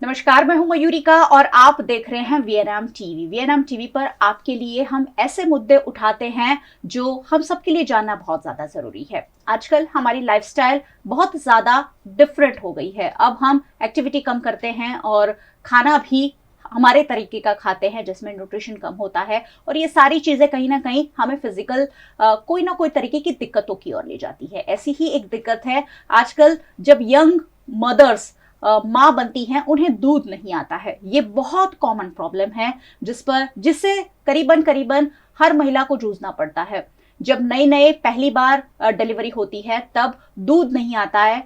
नमस्कार, मैं हूं मयूरिका और आप देख रहे हैं वीएनएम टीवी। वीएनएम टीवी पर आपके लिए हम ऐसे मुद्दे उठाते हैं जो हम सबके लिए जानना बहुत ज्यादा जरूरी है। आजकल हमारी लाइफस्टाइल बहुत ज्यादा डिफरेंट हो गई है। अब हम एक्टिविटी कम करते हैं और खाना भी हमारे तरीके का खाते हैं जिसमें न्यूट्रिशन कम होता है, और ये सारी चीजें कहीं ना कहीं हमें फिजिकल कोई ना कोई तरीके की दिक्कतों की ओर ले जाती है। ऐसी ही एक दिक्कत है आजकल, जब यंग मदर्स माँ बनती हैं उन्हें दूध नहीं आता है। ये बहुत कॉमन प्रॉब्लम है जिससे करीबन करीबन हर महिला को जूझना पड़ता है। जब नए नए पहली बार डिलीवरी होती है तब दूध नहीं आता है।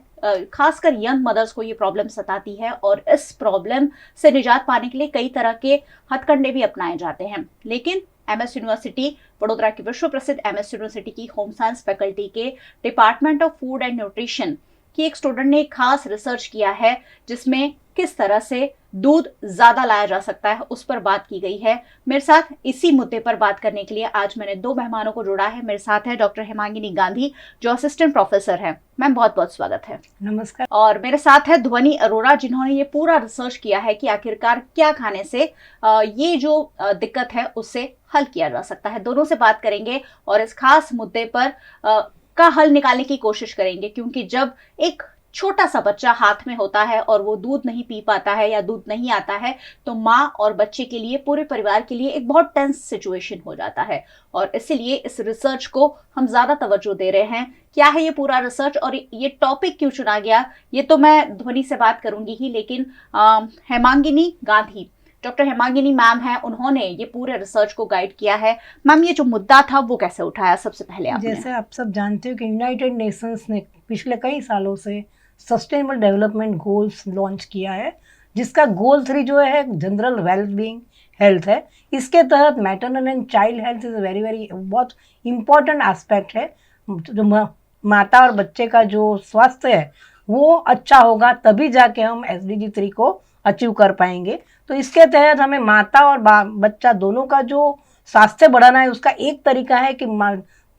खासकर यंग मदर्स को ये प्रॉब्लम सताती है और इस प्रॉब्लम से निजात पाने के लिए कई तरह के हथकंडे भी अपनाए जाते हैं। लेकिन एमएस यूनिवर्सिटी, वडोदरा की विश्व प्रसिद्ध एमएस यूनिवर्सिटी की होम साइंस फैकल्टी के department of food and nutrition कि एक स्टूडेंट ने खास रिसर्च किया है जिसमें किस तरह से दूध ज्यादा लाया जा सकता है उस पर बात की गई है। मेरे साथ इसी मुद्दे पर बात करने के लिए आज मैंने दो मेहमानों को जोड़ा है। मेरे साथ है डॉक्टर हेमांगिनी गांधी जो असिस्टेंट प्रोफेसर है। मैम, बहुत बहुत स्वागत है। नमस्कार। और मेरे साथ है ध्वनि अरोरा जिन्होंने ये पूरा रिसर्च किया है कि आखिरकार क्या खाने से ये जो दिक्कत है उससे हल किया जा सकता है। दोनों से बात करेंगे और इस खास मुद्दे पर का हल निकालने की कोशिश करेंगे, क्योंकि जब एक छोटा सा बच्चा हाथ में होता है और वो दूध नहीं पी पाता है या दूध नहीं आता है तो माँ और बच्चे के लिए, पूरे परिवार के लिए एक बहुत टेंस सिचुएशन हो जाता है। और इसीलिए इस रिसर्च को हम ज्यादा तवज्जो दे रहे हैं। क्या है ये पूरा रिसर्च और ये टॉपिक क्यों चुना गया, ये तो मैं ध्वनि से बात करूंगी ही, लेकिन हेमांगिनी गांधी, डॉक्टर हेमांगिनी मैम है, उन्होंने ये पूरे रिसर्च को गाइड किया है। मैम, ये जो मुद्दा था वो कैसे उठाया सबसे पहले आपने? जैसे आप सब जानते हो कि यूनाइटेड नेशंस ने पिछले कई सालों से सस्टेनेबल डेवलपमेंट गोल्स लॉन्च किया है, जिसका गोल 3 जो है जनरल वेलबींग हेल्थ है। इसके तहत maternal and child health is very very बहुत इम्पॉर्टेंट एस्पेक्ट है। जो माता और बच्चे का जो स्वास्थ्य है वो अच्छा होगा तभी जाके हम SDG 3 को अचीव कर पाएंगे। तो इसके तहत हमें माता और बच्चा दोनों का जो स्वास्थ्य बढ़ाना है, उसका एक तरीका है कि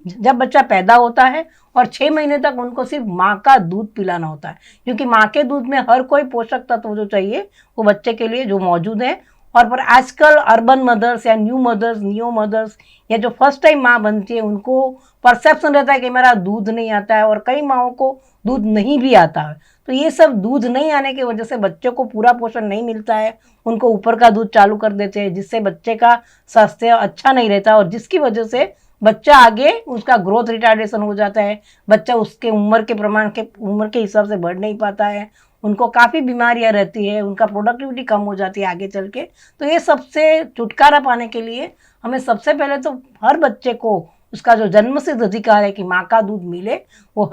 जब बच्चा पैदा होता है और 6 महीने तक उनको सिर्फ माँ का दूध पिलाना होता है, क्योंकि माँ के दूध में हर कोई पोषक तत्व जो चाहिए वो बच्चे के लिए जो मौजूद है। और पर आजकल अर्बन मदर्स या न्यू मदर्स या जो फर्स्ट टाइम माँ बनती है उनको परसेप्शन रहता है कि मेरा दूध नहीं आता है, और कई माँओं को दूध नहीं भी आता है। तो ये सब दूध नहीं आने की वजह से बच्चे को पूरा पोषण नहीं मिलता है, उनको ऊपर का दूध चालू कर देते हैं, जिससे बच्चे का स्वास्थ्य अच्छा नहीं रहता और जिसकी वजह से बच्चा आगे उसका ग्रोथ रिटार्डेशन हो जाता है। बच्चा उसके उम्र के हिसाब से बढ़ नहीं पाता है, उनको काफ़ी बीमारियां रहती है, उनका प्रोडक्टिविटी कम हो जाती है आगे चल के। तो ये सबसे छुटकारा पाने के लिए हमें सबसे पहले तो हर बच्चे को उसका जो जन्मसिद्ध अधिकार है कि माँ का दूध मिले, वो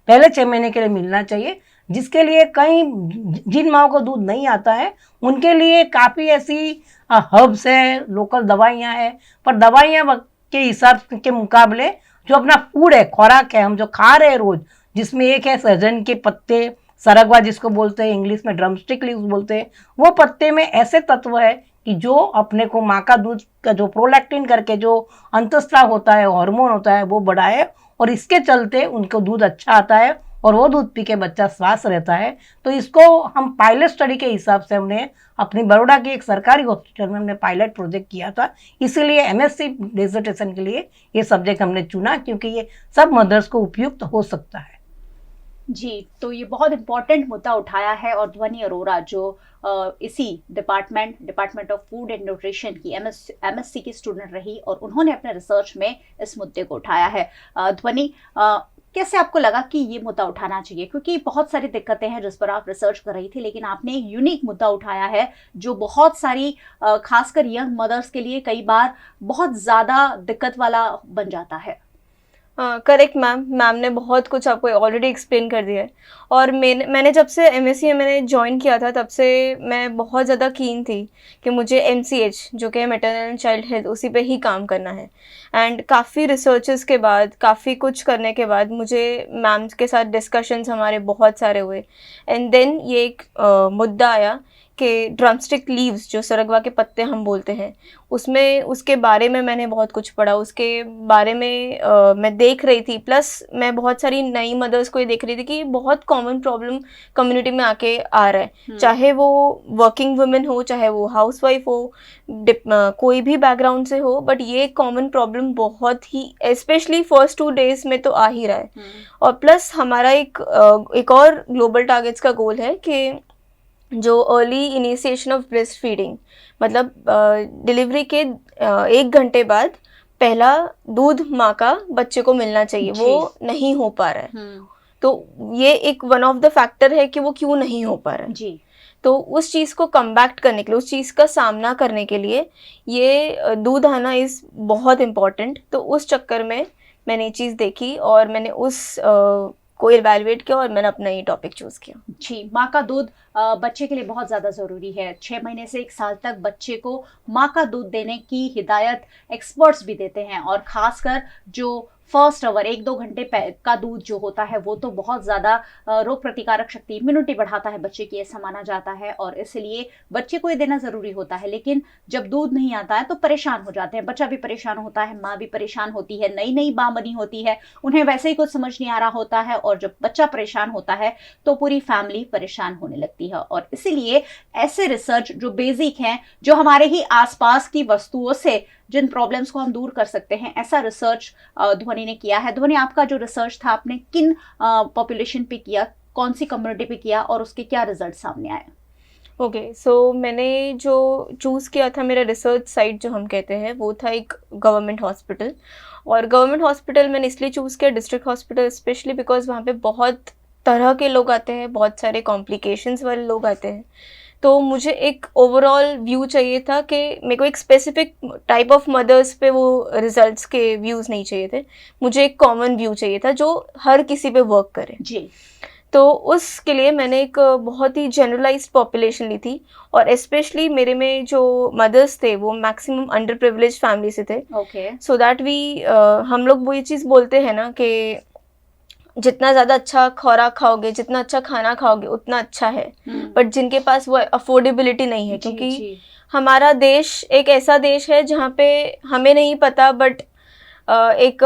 पहले 6 महीने के लिए मिलना चाहिए। जिसके लिए जिन माँओं को दूध नहीं आता है उनके लिए काफ़ी ऐसी हर्ब्स है, लोकल दवाइयाँ हैं, पर दवाइयाँ के हिसाब के मुकाबले जो अपना फूड है, खुराक है, हम जो खा रहे हैं रोज़, जिसमें एक है सहजन के पत्ते, सरगवा जिसको बोलते हैं, इंग्लिश में ड्रमस्टिक लीव्स बोलते हैं, वो पत्ते में ऐसे तत्व है कि जो अपने को माँ का दूध का जो प्रोलैक्टिन करके जो अंतस्राव होता है, हार्मोन होता है, वो बढ़ाए, और इसके चलते उनको दूध अच्छा आता है और वो दूध पी के बच्चा स्वस्थ रहता है। तो इसको हम पायलट स्टडी के हिसाब से हमने अपनी बड़ौदा की एक सरकारी हॉस्पिटल में हमने पायलट प्रोजेक्ट किया था। इसीलिए MSc डिसर्टेशन के लिए ये सब्जेक्ट हमने चुना, क्योंकि ये सब मदर्स को उपयुक्त हो सकता है। जी, तो ये बहुत इंपॉर्टेंट मुद्दा उठाया है और ध्वनि अरोरा जो इसी department of food and nutrition की MSc की स्टूडेंट रही और उन्होंने अपने रिसर्च में इस मुद्दे को उठाया है। ध्वनि, कैसे आपको लगा कि ये मुद्दा उठाना चाहिए, क्योंकि बहुत सारी दिक्कतें हैं जिस पर आप रिसर्च कर रही थी, लेकिन आपने एक यूनिक मुद्दा उठाया है जो बहुत सारी खासकर यंग मदर्स के लिए कई बार बहुत ज़्यादा दिक्कत वाला बन जाता है। करेक्ट मैम ने बहुत कुछ आपको ऑलरेडी एक्सप्लेन कर दिया है। और मैंने जब से MSc मैंने ज्वाइन किया था तब से मैं बहुत ज़्यादा कीन थी कि मुझे MCH जो कि मैटरनल एंड चाइल्ड हेल्थ, उसी पे ही काम करना है। एंड काफ़ी रिसर्चेस के बाद, काफ़ी कुछ करने के बाद मुझे मैम के साथ डिस्कशंस हमारे बहुत सारे हुए। एंड देन ये एक मुद्दा आया के ड्रमस्टिक लीव्स, जो सरगवा के पत्ते हम बोलते हैं, उसमें उसके बारे में मैंने बहुत कुछ पढ़ा, उसके बारे में मैं देख रही थी। प्लस मैं बहुत सारी नई मदर्स को ये देख रही थी कि बहुत कॉमन प्रॉब्लम कम्युनिटी में आके आ रहा है, चाहे वो वर्किंग वुमेन हो, चाहे वो हाउसवाइफ हो, कोई भी बैकग्राउंड से हो, बट ये कॉमन प्रॉब्लम बहुत ही स्पेशली फर्स्ट 2 डेज में तो आ ही रहा है। और प्लस हमारा एक और ग्लोबल टारगेट्स का गोल है कि जो early initiation of breast feeding, मतलब डिलीवरी के 1 घंटे बाद पहला दूध माँ का बच्चे को मिलना चाहिए, वो नहीं हो पा रहा है। तो ये एक वन ऑफ द फैक्टर है कि वो क्यों नहीं हो पा रहा है जी। तो उस चीज़ को कम्बैक्ट करने के लिए, उस चीज़ का सामना करने के लिए ये दूध आना इज़ बहुत इम्पॉर्टेंट। तो उस चक्कर में मैंने ये चीज़ देखी और मैंने उस को इवैल्यूएट किया और मैंने अपना ये टॉपिक चूज़ किया। जी, माँ का दूध बच्चे के लिए बहुत ज़्यादा ज़रूरी है। 6 महीने से 1 साल तक बच्चे को माँ का दूध देने की हिदायत एक्सपर्ट्स भी देते हैं, और ख़ासकर जो फर्स्ट आवर 1-2 घंटे का दूध जो होता है वो तो बहुत ज़्यादा रोग प्रतिकारक शक्ति, इम्यूनिटी बढ़ाता है बच्चे की, ऐसा माना जाता है, और इसलिए बच्चे को ये देना ज़रूरी होता है। लेकिन जब दूध नहीं आता है तो परेशान हो जाते हैं, बच्चा भी परेशान होता है, माँ भी परेशान होती है, नई नई माँ बनी होती है, उन्हें वैसे ही कुछ समझ नहीं आ रहा होता है, और जब बच्चा परेशान होता है तो पूरी फैमिली परेशान होने लगती है। और इसीलिए ऐसे रिसर्च जो बेसिक हैं, जो हमारे ही आसपास की वस्तुओं से जिन प्रॉब्लम्स को हम दूर कर सकते हैं, ऐसा रिसर्च ध्वनि ने किया है। ध्वनि, आपका जो रिसर्च था, आपने किन पॉपुलेशन पे किया, कौन सी कम्युनिटी पे किया, और उसके क्या रिजल्ट सामने आए? ओके, सो मैंने जो चूज़ किया था, मेरा रिसर्च साइट जो हम कहते हैं, वो था एक गवर्नमेंट हॉस्पिटल। और गवर्नमेंट हॉस्पिटल मैंने इसलिए चूज़ किया, डिस्ट्रिक्ट हॉस्पिटल स्पेशली, बिकॉज वहाँ पे बहुत तरह के लोग आते हैं, बहुत सारे कॉम्प्लिकेशंस वाले लोग आते हैं। तो मुझे एक ओवरऑल व्यू चाहिए था कि मेरे को एक स्पेसिफिक टाइप ऑफ मदर्स पे वो रिजल्ट्स के व्यूज़ नहीं चाहिए थे, मुझे एक कॉमन व्यू चाहिए था जो हर किसी पे वर्क करे जी। तो उसके लिए मैंने एक बहुत ही जनरलाइज्ड पॉपुलेशन ली थी, और स्पेशली मेरे में जो मदर्स थे वो मैक्सिमम अंडर प्रिविलेज फैमिली से थे। ओके, सो दैट वी हम लोग वो ये चीज़ बोलते हैं ना कि जितना ज़्यादा अच्छा खुराक खाओगे, जितना अच्छा खाना खाओगे, उतना अच्छा है। बट जिनके पास वो अफोर्डेबिलिटी नहीं है, क्योंकि हमारा देश एक ऐसा देश है जहाँ पे हमें नहीं पता, बट एक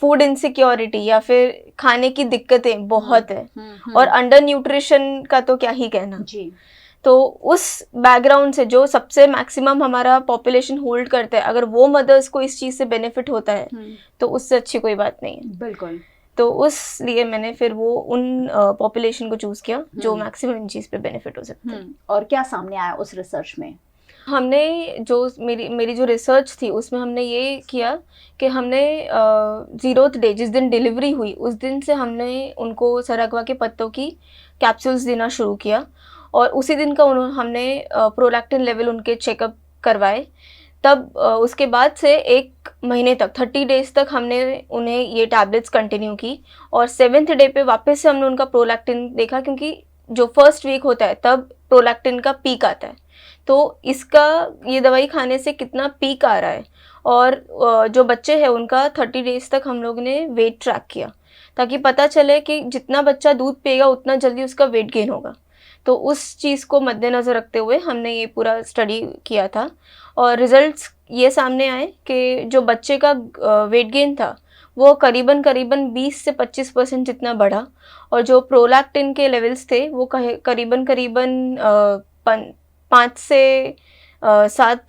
फूड इनसिक्योरिटी या फिर खाने की दिक्कतें बहुत है, और अंडर न्यूट्रिशन का तो क्या ही कहना जी। तो उस बैकग्राउंड से जो सबसे मैक्सिमम हमारा पॉपुलेशन होल्ड करता है, अगर वो मदर्स को इस चीज़ से बेनिफिट होता है तो उससे अच्छी कोई बात नहीं है। बिल्कुल। तो उस लिए मैंने फिर वो उन पॉपुलेशन को चूज़ किया जो मैक्सिमम इन चीज़ पे बेनिफिट हो सकता है। और क्या सामने आया उस रिसर्च में? हमने जो मेरी जो रिसर्च थी उसमें हमने ये किया कि हमने 0th डे जिस दिन डिलीवरी हुई उस दिन से हमने उनको सरगवा के पत्तों की कैप्सूल्स देना शुरू किया, और उसी दिन का हमने प्रोलैक्टिन लेवल उनके चेकअप करवाए। तब उसके बाद से 1 महीने तक 30 डेज तक हमने उन्हें ये टैबलेट्स कंटिन्यू की, और 7th डे पे वापस से हमने उनका प्रोलैक्टिन देखा, क्योंकि जो फर्स्ट वीक होता है तब प्रोलैक्टिन का पीक आता है। तो इसका ये दवाई खाने से कितना पीक आ रहा है, और जो बच्चे हैं उनका 30 डेज तक हम लोग ने वेट ट्रैक किया, ताकि पता चले कि जितना बच्चा दूध पिएगा उतना जल्दी उसका वेट गेन होगा। तो उस चीज़ को मद्देनज़र रखते हुए हमने ये पूरा स्टडी किया था, और रिजल्ट्स ये सामने आए कि जो बच्चे का वेट गेन था वो करीबन 20 से 25% जितना बढ़ा, और जो प्रोलैक्टिन के लेवल्स थे वो करीबन 5 से 5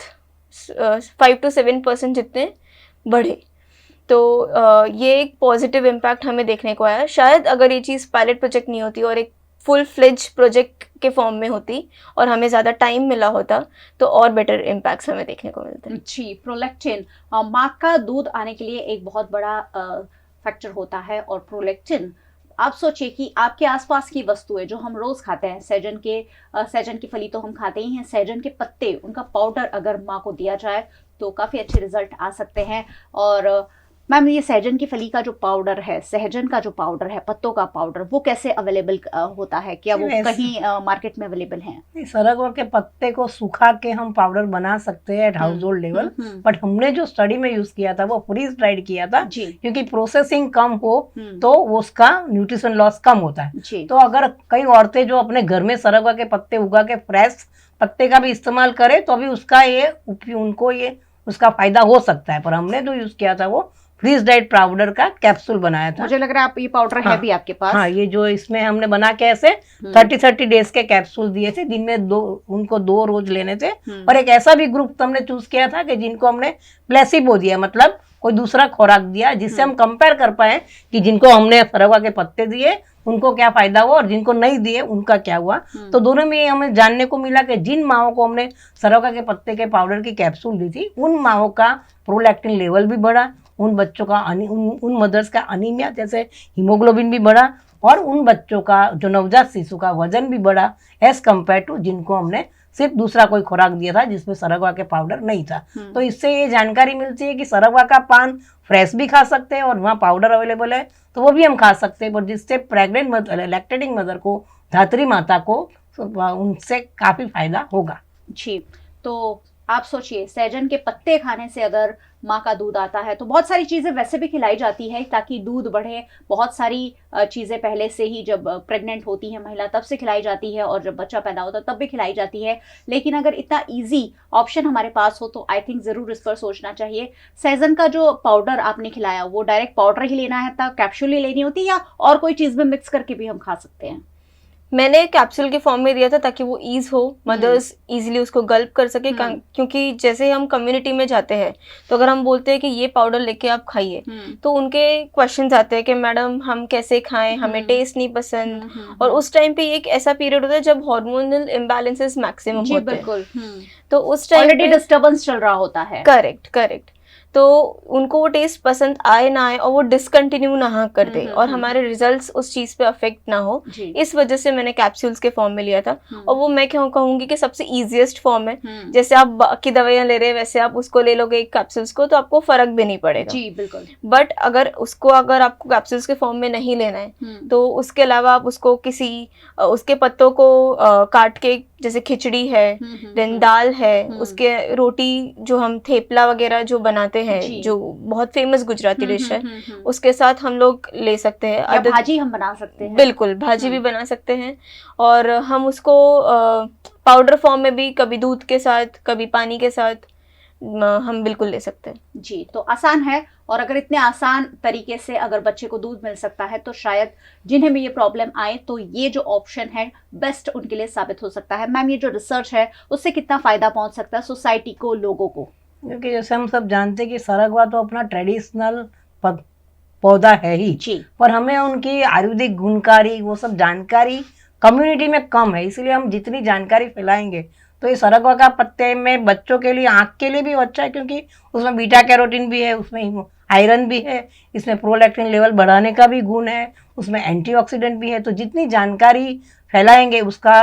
to 7% जितने बढ़े। तो ये एक पॉजिटिव इम्पैक्ट हमें देखने को आया। शायद अगर ये चीज़ पायलट प्रोजेक्ट नहीं होती और एक फुल फ्लेज प्रोजेक्ट के फॉर्म में होती और हमें ज़्यादा टाइम मिला होता तो और बेटर इम्पैक्ट्स हमें देखने को मिलते हैं। जी, प्रोलैक्टिन माँ का दूध आने के लिए एक बहुत बड़ा फैक्टर होता है, और प्रोलैक्टिन, आप सोचिए कि आपके आसपास की वस्तुएं जो हम रोज खाते हैं, सहजन की फली तो हम खाते ही हैं, सहजन के पत्ते, उनका पाउडर अगर माँ को दिया जाए तो काफ़ी अच्छे रिजल्ट आ सकते हैं। और मैम ये सहजन की फली का जो पाउडर है, सहजन का जो पाउडर है, पत्तों का पाउडर, वो कैसे अवेलेबल होता है? क्या वो कहीं मार्केट में अवेलेबल है? नहीं, सरगवा के पत्ते को सुखा के हम पाउडर बना सकते हैं at household level, but हमने जो स्टडी में यूज किया था वो फ्रीज ड्राइड किया था जी। क्योंकि प्रोसेसिंग कम हो तो उसका न्यूट्रिशन लॉस कम होता है जी। तो अगर कई औरतें जो अपने घर में सरगवा के पत्ते उगा के फ्रेश पत्ते का भी इस्तेमाल करें तो अभी उसका उनको उसका फायदा हो सकता है, पर हमने जो यूज किया था वो फ्रीज ड्राइड पाउडर का कैप्सूल बनाया था। मुझे लग रहा है आप ये पाउडर है भी आपके पास। हाँ, ये जो इसमें हमने बना के ऐसे 30 डेज के कैप्सूल दिए थे, दिन में उनको 2 रोज लेने थे। और एक ऐसा भी ग्रुप हमने चूज किया था कि जिनको हमने प्लेसिबो दिया, मतलब कोई दूसरा खुराक दिया, जिससे हम कंपेयर कर पाए कि जिनको हमने सरगवा के पत्ते दिए उनको क्या फायदा हुआ और जिनको नहीं दिए उनका क्या हुआ। तो दोनों में हमें जानने को मिला कि जिन माओं को हमने सरगवा के पत्ते के पाउडर की कैप्सूल दी थी उन माओं का प्रोलैक्टिन लेवल भी बढ़ा, उन बच्चों का उन मदर्स का अनीमिया जैसे हीमोग्लोबिन भी बढ़ा और उन बच्चों का जो नवजात शिशु का वजन भी बढ़ा एज कम्पेयर टू जिनको हमने सिर्फ दूसरा कोई खुराक दिया था जिसमें सरगवा के पाउडर नहीं था। तो इससे ये जानकारी मिलती है कि सरगवा का पान फ्रेश भी खा सकते हैं और वहाँ पाउडर अवेलेबल है तो वो भी हम खा सकते हैं, पर जिससे प्रेग्नेंट मदर, लैक्टेटिंग मदर को, धात्री माता को उनसे काफ़ी फायदा होगा। जी। तो आप सोचिए, सहजन के पत्ते खाने से अगर माँ का दूध आता है तो बहुत सारी चीज़ें वैसे भी खिलाई जाती है ताकि दूध बढ़े। बहुत सारी चीज़ें पहले से ही जब प्रेग्नेंट होती है महिला तब से खिलाई जाती है और जब बच्चा पैदा होता है तब भी खिलाई जाती है। लेकिन अगर इतना इजी ऑप्शन हमारे पास हो तो आई थिंक ज़रूर इस पर सोचना चाहिए। सहजन का जो पाउडर आपने खिलाया वो डायरेक्ट पाउडर ही लेना है, कैप्सूल ही लेनी होती है या और कोई चीज़ में मिक्स करके भी हम खा सकते हैं? मैंने कैप्सूल के फॉर्म में दिया था ताकि वो ईज हो, मदर्स इजीली उसको गल्प कर सके। क्योंकि जैसे हम कम्युनिटी में जाते हैं तो अगर हम बोलते हैं कि ये पाउडर लेके आप खाइए तो उनके क्वेश्चंस आते हैं कि मैडम हम कैसे खाएं, हमें टेस्ट नहीं पसंद। और उस टाइम पे एक ऐसा पीरियड होता है जब हार्मोनल इम्बैलेंसेस मैक्सिमम होते हैं, तो उस टाइम ऑलरेडी डिस्टर्बेंस चल रहा होता है। करेक्ट। तो उनको वो टेस्ट पसंद आए ना आए और वो डिसकंटिन्यू ना कर दे और हमारे रिजल्ट्स उस चीज पे अफेक्ट ना हो, इस वजह से मैंने कैप्सूल्स के फॉर्म में लिया था। और वो मैं क्यों कहूंगी कि सबसे इजीएस्ट फॉर्म है। जैसे आप बाकी दवाइयां ले रहे हैं वैसे आप उसको ले लोगे एक कैप्सूल्स को तो आपको फर्क भी नहीं पड़ेगा। जी बिल्कुल। बट अगर आपको कैप्सूल्स के फॉर्म में नहीं लेना है तो उसके अलावा आप उसको उसके पत्तों को काट के, जैसे खिचड़ी है, देन दाल है, उसके रोटी जो हम थेपला वगैरह जो बनाते हैं जो बहुत फेमस गुजराती डिश है उसके साथ हम लोग ले सकते हैं। या भाजी हम बना सकते हैं। बिल्कुल, भाजी भी बना सकते हैं। और हम उसको पाउडर फॉर्म में भी कभी दूध के साथ कभी पानी के साथ हम बिल्कुल ले सकते हैं। जी, तो आसान है। और अगर इतने आसान तरीके से अगर बच्चे को दूध मिल सकता है तो शायद जिन्हें भी ये प्रॉब्लम आए तो ये जो ऑप्शन है बेस्ट उनके लिए साबित हो सकता है। मैम ये जो रिसर्च है उससे कितना फायदा पहुंच सकता है सोसाइटी को, लोगों को? क्योंकि जैसे हम सब जानते हैं कि सरगवा तो अपना ट्रेडिशनल पौधा है ही जी, पर हमें उनकी आयुर्वेदिक गुणकारी वो सब जानकारी कम्युनिटी में कम है, इसलिए हम जितनी जानकारी फैलाएंगे तो ये सरगवा का पत्ते में बच्चों के लिए, आँख के लिए भी अच्छा है क्योंकि उसमें बीटा कैरोटीन भी है, उसमें आयरन भी है, इसमें प्रोलैक्टिन लेवल बढ़ाने का भी गुण है, उसमें एंटीऑक्सीडेंट भी है। तो जितनी जानकारी फैलाएंगे उसका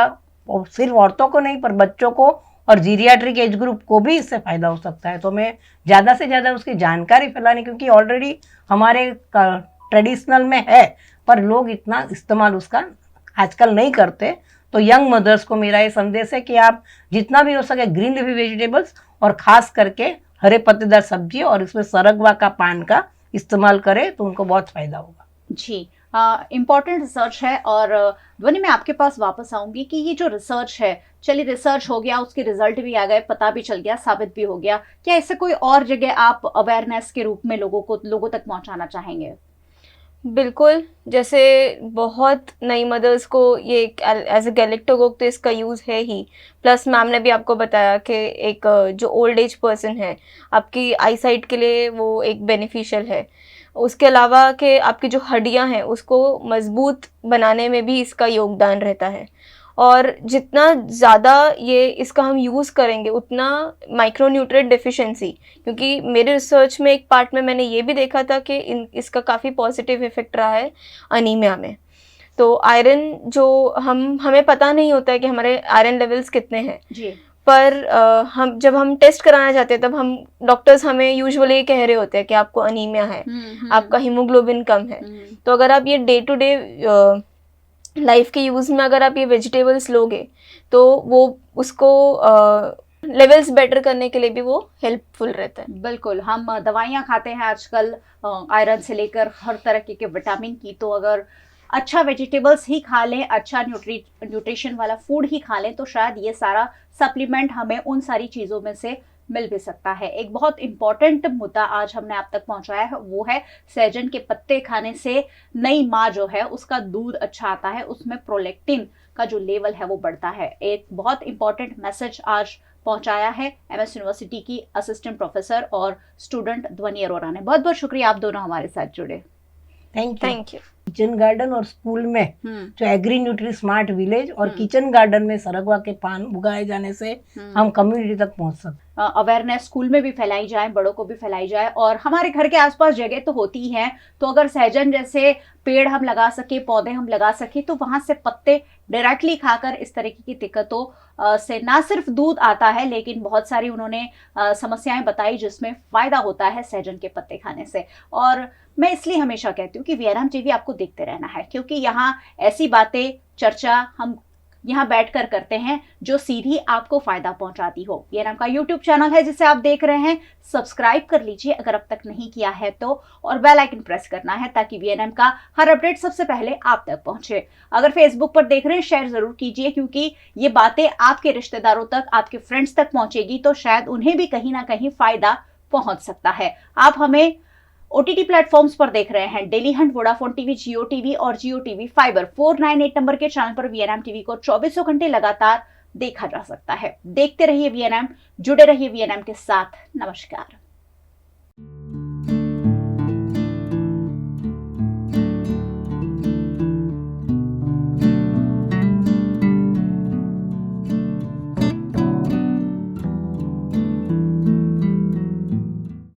सिर्फ औरतों को नहीं पर बच्चों को और जीरियाट्रिक एज ग्रुप को भी इससे फ़ायदा हो सकता है। तो हमें ज़्यादा से ज़्यादा उसकी जानकारी फैलानी, क्योंकि ऑलरेडी हमारे ट्रेडिशनल में है पर लोग इतना इस्तेमाल उसका आजकल नहीं करते। तो यंग मदर्स को मेरा ये संदेश है कि आप जितना भी हो सके ग्रीन लीफी वेजिटेबल्स और ख़ास करके हरे पत्तेदार सब्जी और इसमें सरगवा का पान का इस्तेमाल करें तो उनको बहुत फ़ायदा होगा। जी, इम्पॉर्टेंट रिसर्च है। और ध्वनि मैं आपके पास वापस आऊंगी कि ये जो रिसर्च है, चलिए रिसर्च हो गया, उसके रिजल्ट भी आ गए, पता भी चल गया, साबित भी हो गया, क्या इससे कोई और जगह आप अवेयरनेस के रूप में लोगों तक पहुंचाना चाहेंगे? बिल्कुल, जैसे बहुत नई मदर्स को ये एज ए गैलेक्टोकोक तो इसका यूज़ है ही, प्लस मैम ने भी आपको बताया कि एक जो ओल्ड एज पर्सन है आपकी आई साइट के लिए वो एक बेनिफिशियल है। उसके अलावा कि आपकी जो हड्डियां हैं उसको मजबूत बनाने में भी इसका योगदान रहता है। और जितना ज़्यादा ये इसका हम यूज़ करेंगे उतना माइक्रोन्यूट्रिएंट डेफिशिएंसी, क्योंकि मेरे रिसर्च में एक पार्ट में मैंने ये भी देखा था कि इसका काफ़ी पॉजिटिव इफेक्ट रहा है अनीमिया में। तो आयरन जो हमें पता नहीं होता है कि हमारे आयरन लेवल्स कितने हैं जी, पर हम जब हम टेस्ट कराना जाते हैं तब हम डॉक्टर्स हमें यूजुअली कह रहे होते हैं कि आपको अनीमिया है, आपका हीमोग्लोबिन कम है। तो अगर आप ये डे टू डे लाइफ के यूज़ में अगर आप ये वेजिटेबल्स लोगे तो वो उसको लेवल्स बेटर करने के लिए भी वो हेल्पफुल रहता है। बिल्कुल, हम दवाइयाँ खाते हैं आजकल आयरन से लेकर हर तरह के विटामिन की, तो अगर अच्छा वेजिटेबल्स ही खा लें, अच्छा न्यूट्रिशन वाला फूड ही खा लें, तो शायद ये सारा सप्लीमेंट हमें उन सारी चीज़ों में से मिल भी सकता है। एक बहुत इंपॉर्टेंट मुद्दा आज हमने आप तक पहुंचाया है, वो है सहजन के पत्ते खाने से नई माँ जो है उसका दूध अच्छा आता है, उसमें प्रोलैक्टिन का जो लेवल है वो बढ़ता है। एक बहुत इंपॉर्टेंट मैसेज आज पहुंचाया है एमएस यूनिवर्सिटी की असिस्टेंट प्रोफेसर और स्टूडेंट ध्वनि अरोरा ने। बहुत बहुत शुक्रिया, आप दोनों हमारे साथ जुड़े। Thank you. किचन गार्डन और स्कूल में जो एग्री न्यूट्री स्मार्ट विलेज और किचन गार्डन में सरगवा के पान उगाए जाने से हम कम्युनिटी तक पहुंच सकते। अवेयरनेस स्कूल में भी फैलाई जाए, बड़ों को भी फैलाई जाए, और हमारे घर के आसपास जगह तो होती ही है, तो अगर सहजन जैसे पेड़ हम लगा सके, पौधे हम लगा सके, तो वहां से पत्ते डायरेक्टली खाकर इस तरीके की दिक्कतों से ना सिर्फ दूध आता है, लेकिन बहुत सारी उन्होंने समस्याएं बताई जिसमें फायदा होता है सहजन के पत्ते खाने से। और मैं इसलिए हमेशा कहती हूँ कि वीआरएम टीवी आपको देखते रहना है, क्योंकि यहाँ ऐसी बातें, चर्चा हम यहाँ बैठकर करते हैं जो सीधी आपको फायदा पहुंचाती हो। वीआरएम का यूट्यूब चैनल है जिसे आप देख रहे हैं, सब्सक्राइब कर लीजिए अगर अब तक नहीं किया है तो, और बेल आइकन प्रेस करना है ताकि वीआरएम का हर अपडेट सबसे पहले आप तक पहुंचे। अगर फेसबुक पर देख रहे हैं, शेयर जरूर कीजिए, क्योंकि ये बातें आपके रिश्तेदारों तक, आपके फ्रेंड्स तक पहुंचेगी तो शायद उन्हें भी कहीं ना कहीं फायदा पहुंच सकता है। आप हमें ओटीटी प्लेटफॉर्म्स पर देख रहे हैं, डेली हंट, वोडाफोन टीवी, जियो टीवी और जियो टीवी फाइबर 498 नंबर के चैनल पर वीएनएम टीवी को 24 घंटे लगातार देखा जा सकता है। देखते रहिए वीएनएम, जुड़े रहिए वीएनएम के साथ। नमस्कार।